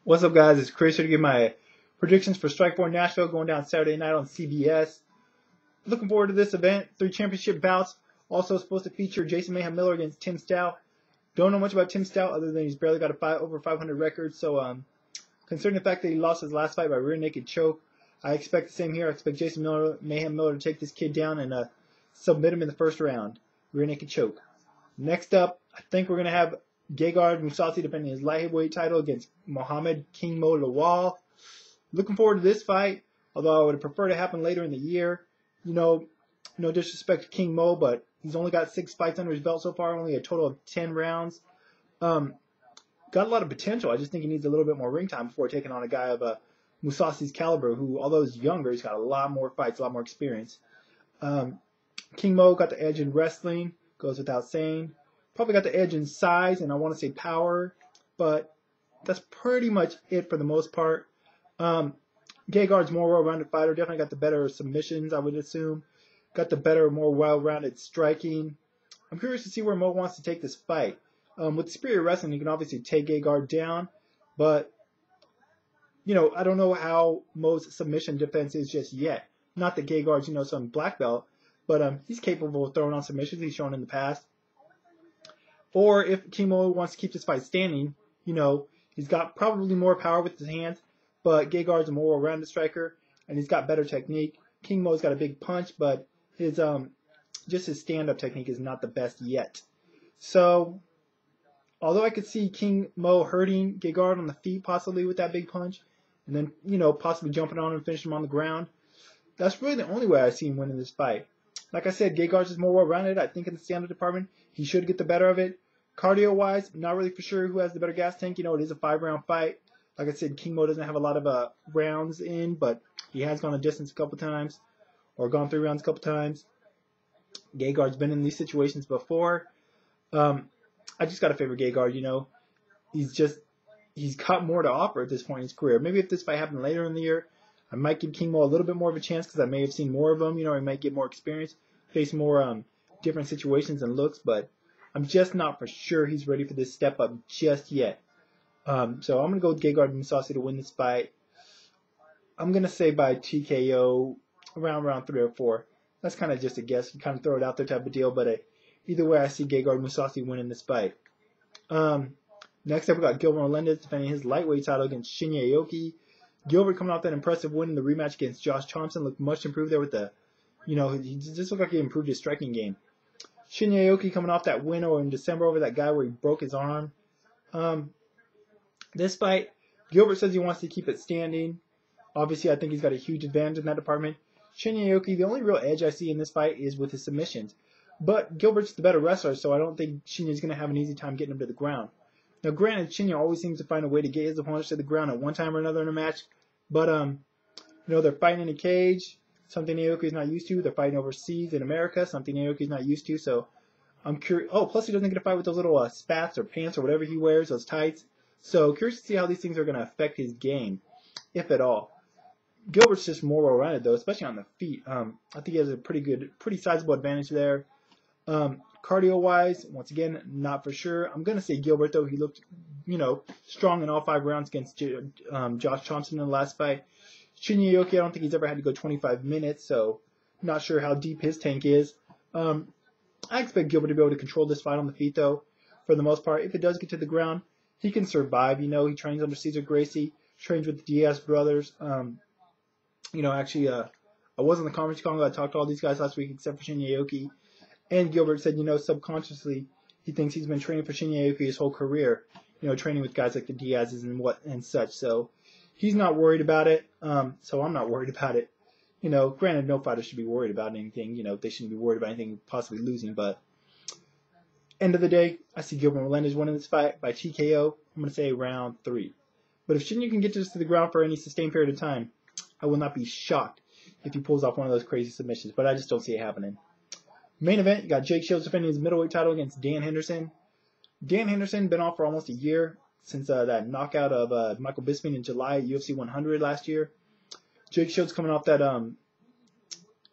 What's up, guys? It's Chris here to give my predictions for Strikeforce Nashville going down Saturday night on CBS. Looking forward to this event. 3 championship bouts. Also supposed to feature Jason Mayhem Miller against Tim Stout. Don't know much about Tim Stout other than he's barely got a over 500 record. So, considering the fact that he lost his last fight by rear naked choke, I expect the same here. I expect Jason Mayhem Miller to take this kid down and submit him in the first round. Rear naked choke. Next up, I think we're going to have Gegard Mousasi defending his light heavyweight title against Mohamed King Mo Lawal. Looking forward to this fight, although I would prefer to happen later in the year. No disrespect to King Mo, but he's only got 6 fights under his belt so far, only a total of 10 rounds. Got a lot of potential. I just think he needs a little bit more ring time before taking on a guy of Mousasi's caliber, who, although he's younger, he's got a lot more fights, a lot more experience. King Mo got the edge in wrestling, goes without saying. Probably got the edge in size, and I want to say power, but that's pretty much it for the most part. Gegard's more well-rounded fighter, definitely got the better submissions, I would assume. Got the better, more well-rounded striking. I'm curious to see where Mo wants to take this fight. With Superior Wrestling, he can obviously take Gegard down, but, I don't know how Mo's submission defense is just yet. Not that Gegard's, some black belt, but he's capable of throwing on submissions. He's shown in the past. Or if King Mo wants to keep this fight standing, he's got probably more power with his hands, but Gegard's a more well-rounded striker, and he's got better technique. King Mo's got a big punch, but his stand-up technique is not the best yet. So, although I could see King Mo hurting Gegard on the feet possibly with that big punch, and then, possibly jumping on him and finishing him on the ground, that's really the only way I see him winning this fight. Like I said, Gegard's is more well-rounded. I think in the stand-up department, he should get the better of it. Cardio-wise, not really for sure who has the better gas tank. It is a 5-round fight. Like I said, King Mo doesn't have a lot of rounds in, but he has gone a distance a couple times, or gone 3 rounds a couple times. Gegard's been in these situations before. I just got to favor Gegard. He's got more to offer at this point in his career. Maybe if this fight happened later in the year, I might give King Mo a little bit more of a chance because I may have seen more of him. I might get more experience, face more different situations and looks, but I'm just not for sure he's ready for this step up just yet. So I'm going to go with Gegard Mousasi to win this fight. I'm going to say by TKO around round 3 or 4. That's kind of just a guess. You kind of throw it out there type of deal, but either way, I see Gegard Mousasi winning this fight. Next up, we got Gilbert Melendez defending his lightweight title against Shinya Aoki. Gilbert coming off that impressive win in the rematch against Josh Thompson, looked much improved there with he just looked like he improved his striking game. Shinya Aoki coming off that win in December over that guy where he broke his arm. This fight, Gilbert says he wants to keep it standing. Obviously, I think he's got a huge advantage in that department. Shinya Aoki, the only real edge I see in this fight is with his submissions. But Gilbert's the better wrestler, so I don't think Shinya's going to have an easy time getting him to the ground. Now, granted, Shinya always seems to find a way to get his opponents to the ground at one time or another in a match. But, they're fighting in a cage, something Aoki's not used to. They're fighting overseas in America, something Aoki's not used to. So, I'm curious. Oh, plus he doesn't get to fight with those little spats or pants or whatever he wears, those tights. So, curious to see how these things are going to affect his game, if at all. Gilbert's just more well-rounded, though, especially on the feet. I think he has a pretty sizable advantage there. Cardio-wise, once again, not for sure. I'm going to say Gilbert, though. He looked, strong in all 5 rounds against Josh Thompson in the last fight. Shinya Aoki, I don't think he's ever had to go 25 minutes, so not sure how deep his tank is. I expect Gilbert to be able to control this fight on the feet, though, for the most part. If it does get to the ground, he can survive. He trains under Cesar Gracie, trains with the Diaz brothers. Actually, I was on the conference call. I talked to all these guys last week except for Shinya Aoki. And Gilbert said, subconsciously, he thinks he's been training for Shinya Aoki his whole career, training with guys like the Diaz's and such. So he's not worried about it. So I'm not worried about it. Granted, no fighter should be worried about anything. They shouldn't be worried about anything possibly losing. But end of the day, I see Gilbert Melendez winning this fight by TKO. I'm going to say round 3. But if Shinya can get this to the ground for any sustained period of time, I will not be shocked if he pulls off one of those crazy submissions. But I just don't see it happening. Main event, you got Jake Shields defending his middleweight title against Dan Henderson. Dan Henderson been off for almost a year since that knockout of Michael Bisping in July at UFC 100 last year. Jake Shields coming off that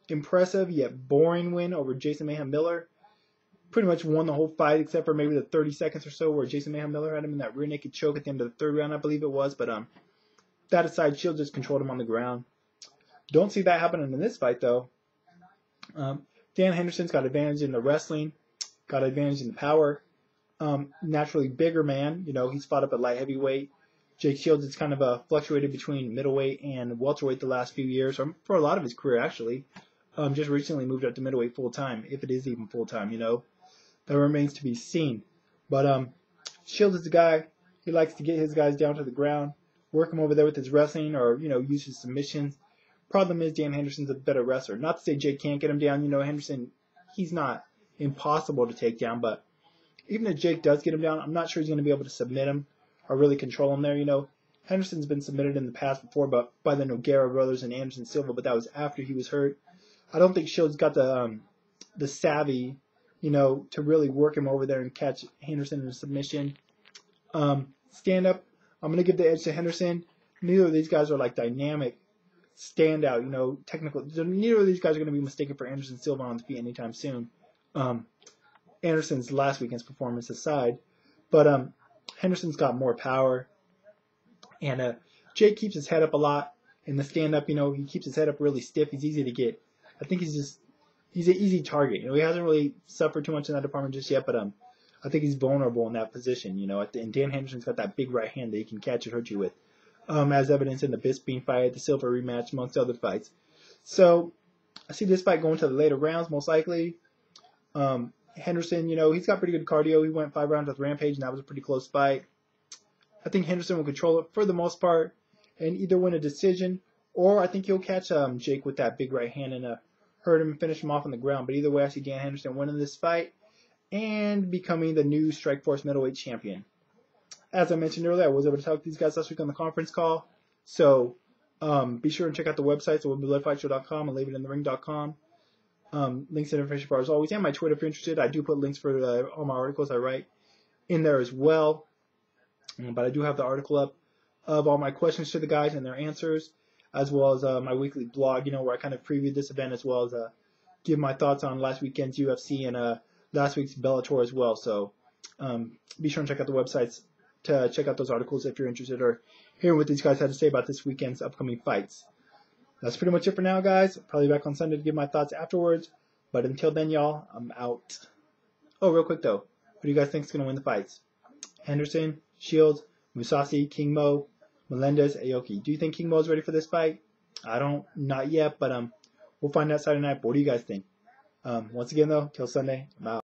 impressive yet boring win over Jason Mayhem Miller. pretty much won the whole fight except for maybe the 30 seconds or so where Jason Mayhem Miller had him in that rear naked choke at the end of the third round, I believe it was. But that aside, Shields just controlled him on the ground. Don't see that happening in this fight, though. Dan Henderson's got advantage in the wrestling, got advantage in the power. Naturally bigger man, he's fought up at light heavyweight. Jake Shields has kind of fluctuated between middleweight and welterweight the last few years, or for a lot of his career, actually. Just recently moved up to middleweight full-time, if it is even full-time, That remains to be seen. But Shields is a guy, he likes to get his guys down to the ground, work him over there with his wrestling, or, use his submissions. Problem is, Dan Henderson's a better wrestler. Not to say Jake can't get him down. Henderson, he's not impossible to take down, but even if Jake does get him down, I'm not sure he's going to be able to submit him or really control him there. Henderson's been submitted in the past before, but by the Nogueira brothers and Anderson Silva, but that was after he was hurt. I don't think Shields got the savvy, to really work him over there and catch Henderson in a submission. Stand up, I'm going to give the edge to Henderson. Neither of these guys are like dynamic, standout, technical. Neither of these guys are going to be mistaken for Anderson Silva on the feet anytime soon. Anderson's last weekend's performance aside, but Henderson's got more power, and Jake keeps his head up a lot in the stand-up. He keeps his head up really stiff. He's easy to get. I think he's an easy target. He hasn't really suffered too much in that department just yet, but I think he's vulnerable in that position. And Dan Henderson's got that big right hand that he can catch and hurt you with, as evidenced in the Bisping fight, the Silva rematch, amongst other fights. So I see this fight going to the later rounds, most likely. Henderson, he's got pretty good cardio. He went 5 rounds with Rampage, and that was a pretty close fight. I think Henderson will control it for the most part and either win a decision, or I think he'll catch Jake with that big right hand and hurt him and finish him off on the ground. But either way, I see Dan Henderson winning this fight and becoming the new Strikeforce middleweight champion. As I mentioned earlier, I was able to talk to these guys last week on the conference call. So be sure and check out the website, so WomenBloodFightShow.com and LaveItInTheRing.com. Links and information bar as always, and my Twitter if you're interested. I do put links for all my articles I write in there as well. But I do have the article up of all my questions to the guys and their answers, as well as my weekly blog, where I kind of preview this event as well as give my thoughts on last weekend's UFC and last week's Bellator as well. So be sure and check out the websites to check out those articles if you're interested or hearing what these guys had to say about this weekend's upcoming fights. That's pretty much it for now, guys. Probably back on Sunday to give my thoughts afterwards. But until then, y'all, I'm out. Oh, real quick, though. Who do you guys think is going to win the fights? Henderson, Shields, Mousasi, King Mo, Melendez, Aoki. Do you think King Mo is ready for this fight? I don't. Not yet, but we'll find out Saturday night. But what do you guys think? Once again, though, till Sunday, I'm out.